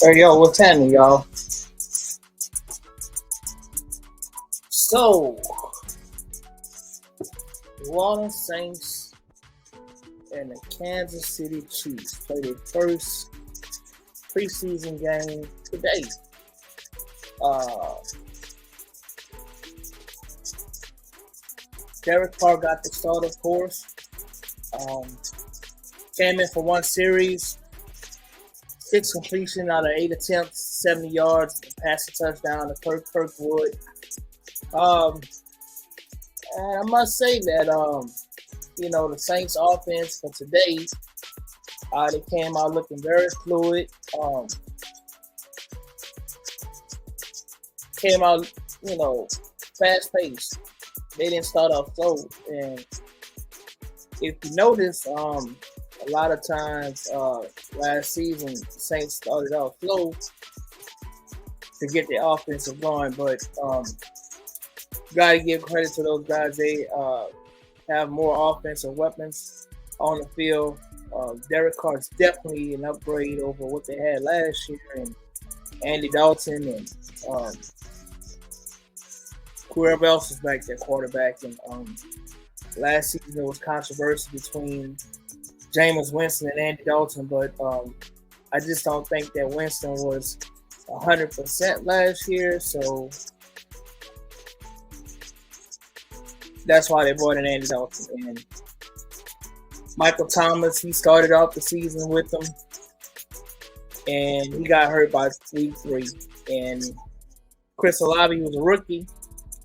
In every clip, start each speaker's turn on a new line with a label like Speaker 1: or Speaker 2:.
Speaker 1: Hey, yo, what's happening, y'all? So, New Orleans Saints and the Kansas City Chiefs play their first preseason game today. Uh, Derek Carr got the start, of course. Um, Came in for one series, six completion out of eight attempts, 70 yards, passing touchdown to Kirkwood. Um, and I must say that the Saints offense for today, they came out looking very fluid. Came out, fast paced. They didn't start off slow. And if you notice, a lot of times last season, the Saints started off slow to get their offensive going, but got to give credit to those guys. They have more offensive weapons on the field. Derek Carr is definitely an upgrade over what they had last year, and Andy Dalton and whoever else was back there, quarterback. And last season there was controversy between Jameis Winston and Andy Dalton, but I just don't think that Winston was 100% last year, so that's why they brought in Andy Dalton. And Michael Thomas, he started off the season with them, and he got hurt by week 3. And Chris Olave was a rookie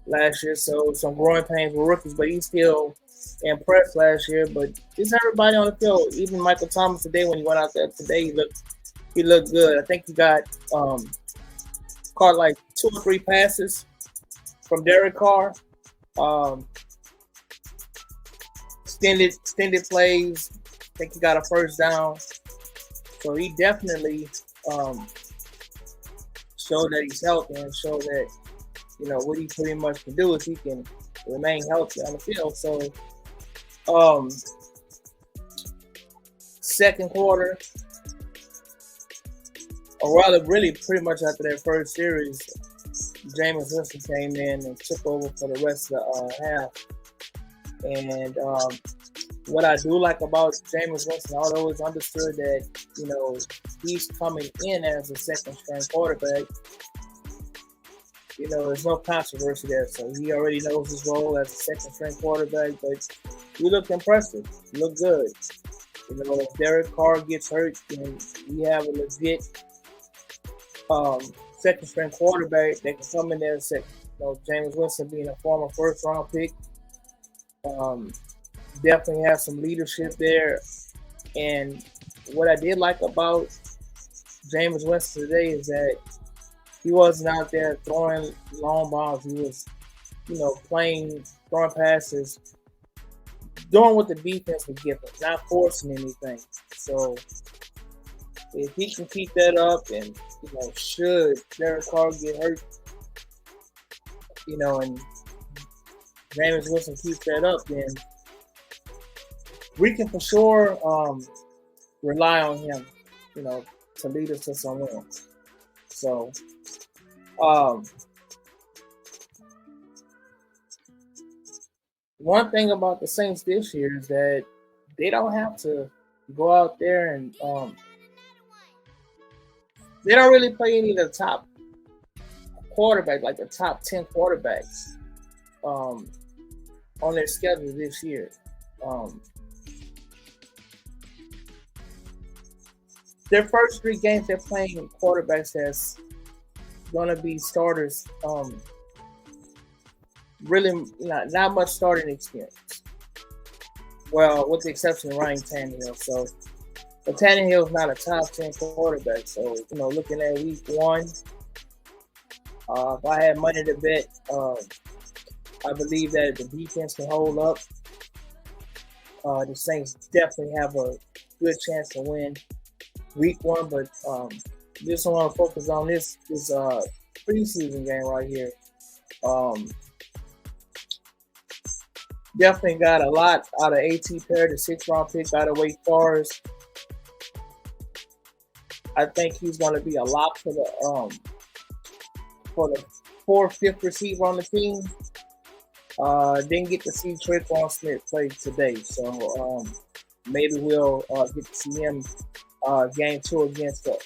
Speaker 1: last year, so some growing pains for rookies, but he still impressed last year. But just everybody on the field, even Michael Thomas today, when he went out there today, he looked good. I think he got caught like 2 or 3 passes from Derek Carr. Extended plays. I think he got a first down. So he definitely showed that he's healthy and showed that, what he pretty much can do is he can remain healthy on the field. So second quarter, or rather really pretty much after that first series, Jameis Winston came in and took over for the rest of the half. And what I do like about Jameis Winston, although it's understood that, he's coming in as a second-string quarterback, there's no controversy there. So he already knows his role as a second-string quarterback, but he looked impressive. He looked good. If Derek Carr gets hurt, then we have a legit second-string quarterback that can come in there and second. Jameis Winston being a former first-round pick, definitely have some leadership there. And what I did like about Jameis Winston today is that he wasn't out there throwing long balls. He was, throwing passes, doing what the defense would give him, not forcing anything. So if he can keep that up, and should Derek Carr get hurt, and Jameis Winston keeps that up, then we can for sure rely on him, to lead us to some wins. So, one thing about the Saints this year is that they don't have to go out there and they don't really play any of the top quarterbacks, like the top 10 quarterbacks, on their schedule this year. Their first 3 games, they're playing quarterbacks that's going to be starters. Really not much starting experience. Well, with the exception of Ryan Tannehill. So, but Tannehill's not a top 10 quarterback. So, looking at week 1, if I had money to bet, I believe that the defense can hold up. The Saints definitely have a good chance to win week 1, but just want to focus on this preseason game right here. Definitely got a lot out of A.T. Perry, the 6th round pick out of Wake Forest. I think he's going to be a lock for the fourth, fifth receiver on the team. Didn't get to see Tre'Quan Smith play today, so maybe we'll get to see him game two against the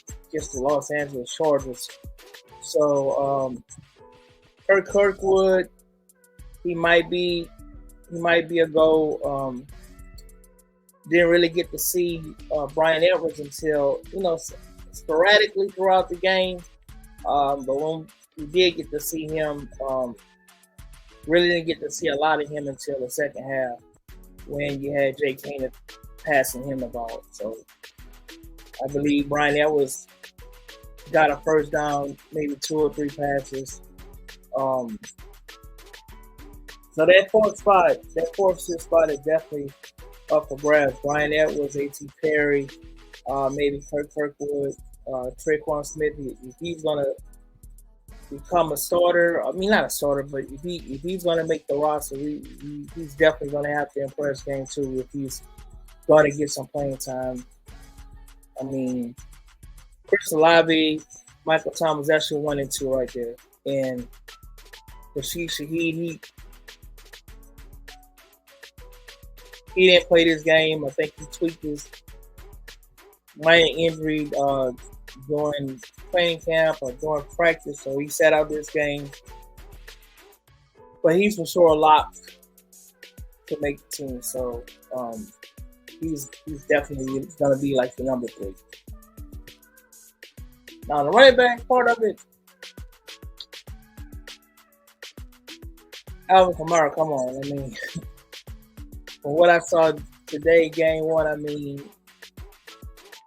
Speaker 1: Los Angeles Chargers. So Kirkwood, he might be a go. Didn't really get to see Bryan Edwards until sporadically throughout the game. But when we did get to see him, really didn't get to see a lot of him until the second half when you had Jake Haener passing him the ball. So I believe Bryan Edwards got a first down, maybe 2 or 3 passes. So that fourth fifth spot is definitely up for grabs. Bryan Edwards, A.T. Perry, maybe Kirkwood, Tre'Quan Smith. If he's gonna become a starter, I mean not a starter, but if he's gonna make the roster, he's definitely gonna have to impress game two if he's gonna get some playing time. I mean, Chris Olave, Michael Thomas, that's your 1 and 2 right there, and Rashid Shaheed, he didn't play this game. I think he tweaked his minor injury during training camp or during practice, so he sat out this game. But he's for sure a lock to make the team. So he's definitely going to be like the number 3. Now the running back part of it, Alvin Kamara, come on. I mean, from what I saw today, game 1, I mean,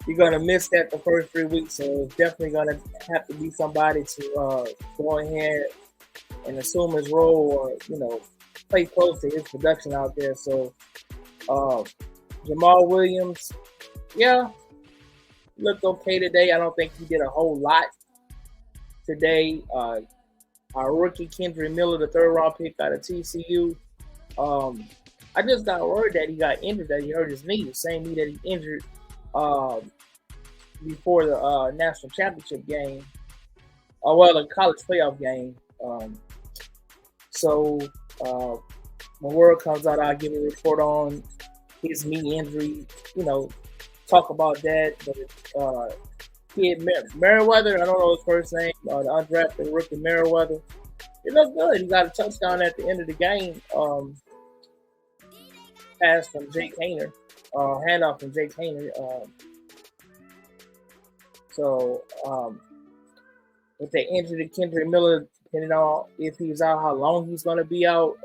Speaker 1: you're going to miss that the first 3 weeks, so it's definitely going to have to be somebody to go ahead and assume his role or, play close to his production out there. So Jamal Williams, yeah, looked okay today. I don't think he did a whole lot today. Our rookie, Kendre Miller, the 3rd round pick out of TCU, I just got word that he got injured, that he hurt his knee, the same knee that he injured before the national championship game, the college playoff game. So when word comes out, I'll give a report on his knee injury. Talk about that. But kid Merriweather, I don't know his first name. The undrafted rookie Merriweather, it looked good. He got a touchdown at the end of the game. Pass from Jake Haener, handoff from Jake Haener. So with the injury to Kendre Miller, depending on if he's out, how long he's going to be out,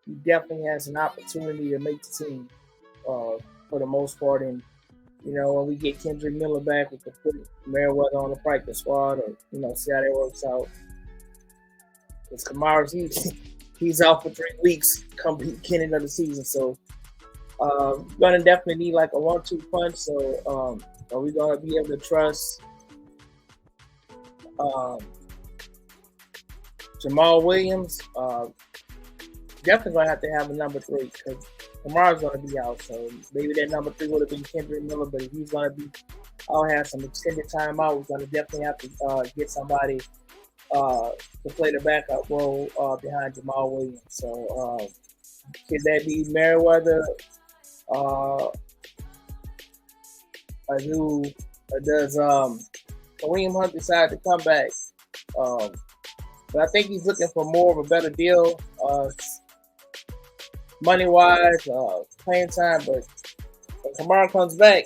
Speaker 1: he definitely has an opportunity to make the team for the most part. And, when we get Kendre Miller back, we can put Merriweather on the practice squad or, see how that works out. Because Kamara's, he's out for 3 weeks come beginning of the season. So going to definitely need like a 1-2 punch. So are we going to be able to trust Jamal Williams? Definitely going to have a number 3 because Kamara's going to be out. So maybe that number 3 would have been Kendre Miller, but if he's going to be out, have some extended time out, we're going to definitely have to get somebody to play the backup role behind Jamal Williams. So could that be Merriweather? Does Kareem Hunt decide to come back? But I think he's looking for more of a better deal, money-wise, playing time. But when Kamara comes back,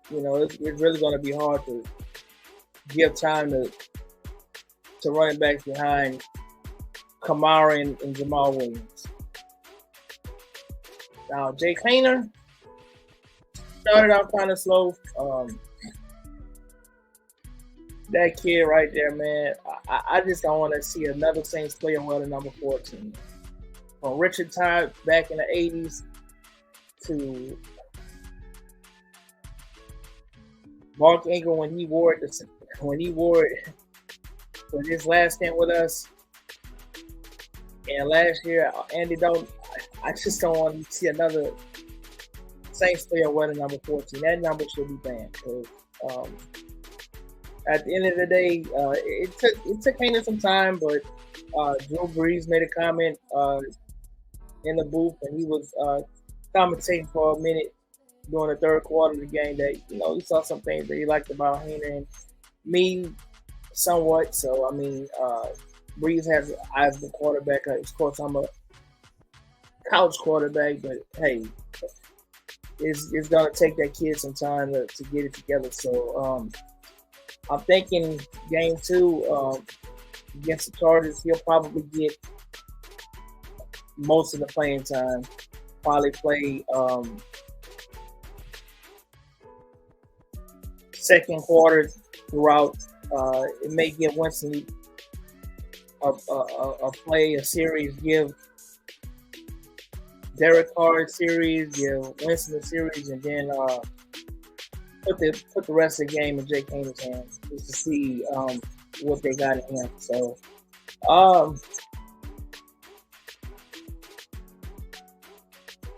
Speaker 1: it's really going to be hard to give time to running backs behind Kamara and Jamal Williams. Now, Jake Haener started out kind of slow. That kid right there, man, I just don't want to see another Saints player wear the number 14. From Richard Todd back in the 80s to Mark Ingram when he wore it for his last stint with us. And last year, Andy Dalton, I just don't want to see another Saints still wearing number 14. That number should be banned because at the end of the day, it took Hayden some time, but Drew Brees made a comment in the booth, and he was commentating for a minute during the third quarter of the game that he saw some things that he liked about Hayden and me somewhat. So I mean, Brees has eyes of the quarterback. Of course, I'm a couch quarterback, but hey, it's gonna take that kid some time to get it together. So I'm thinking game 2 against the Chargers, he'll probably get most of the playing time. Probably play second quarter throughout. It may give Winston a play, a series, give Derek Carr a series, give Winston a series, and then put the rest of the game in Jake Hayden's hands just to see what they got in him. So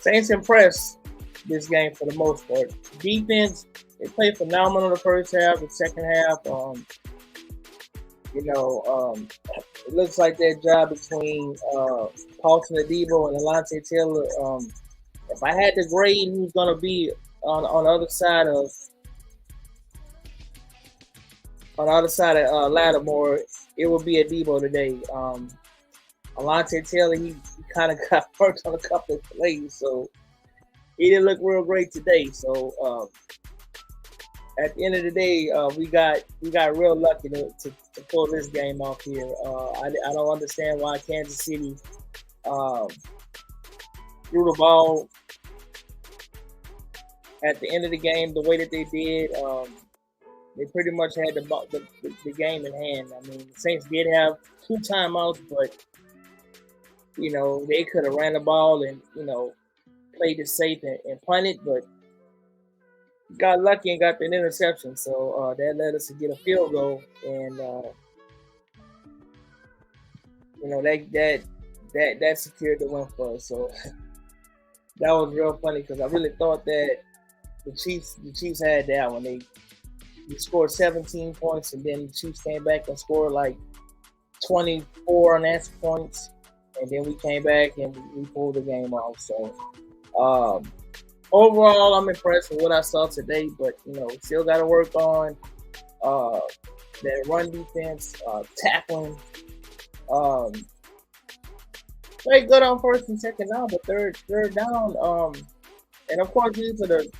Speaker 1: Saints impressed this game for the most part. Defense, they played phenomenal in the first half. The second half, it looks like that job between Paulson Adebo and Alontae Taylor. If I had to grade who's going to be on the other side of Lattimore, it would be Adebo today. Alontae Taylor, he kind of got hurt on a couple of plays, so he didn't look real great today. So at the end of the day, we got real lucky to pull this game off here. I don't understand why Kansas City threw the ball at the end of the game the way that they did. They pretty much had the game in hand. I mean, the Saints did have 2 timeouts, but they could have ran the ball and played it safe and punted, but got lucky and got an interception. So that led us to get a field goal, and that secured the win for us. So that was real funny because I really thought that the Chiefs had that one. They scored 17 points, and then the Chiefs came back and scored like 24 unanswered points, and then we came back and we pulled the game off. So overall, I'm impressed with what I saw today, but still got to work on that run defense, tackling. Very good on first and second down, but third down, and of course these are the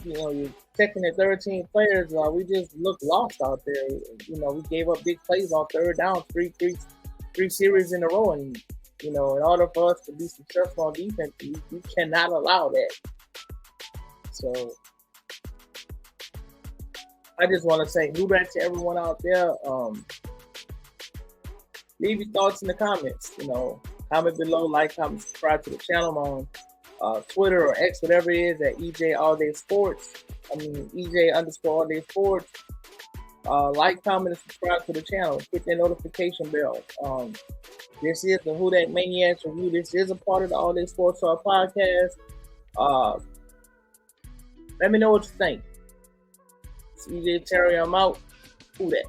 Speaker 1: you're checking the 13 players. We just looked lost out there. We gave up big plays on third down, three series in a row, and in order for us to be successful on defense, we cannot allow that. So I just want to say, back to everyone out there. Leave your thoughts in the comments. Comment below, like, comment, subscribe to the channel on Twitter or X, whatever it is, at EJ All Day Sports. EJ_All Day Sports. Like, comment, and subscribe to the channel. Hit that notification bell. This is the Who Dat Maniacs Review. This is a part of the All Day Sports Talk podcast. Let me know what you think. It's EJ Terry. I'm out. Who Dat?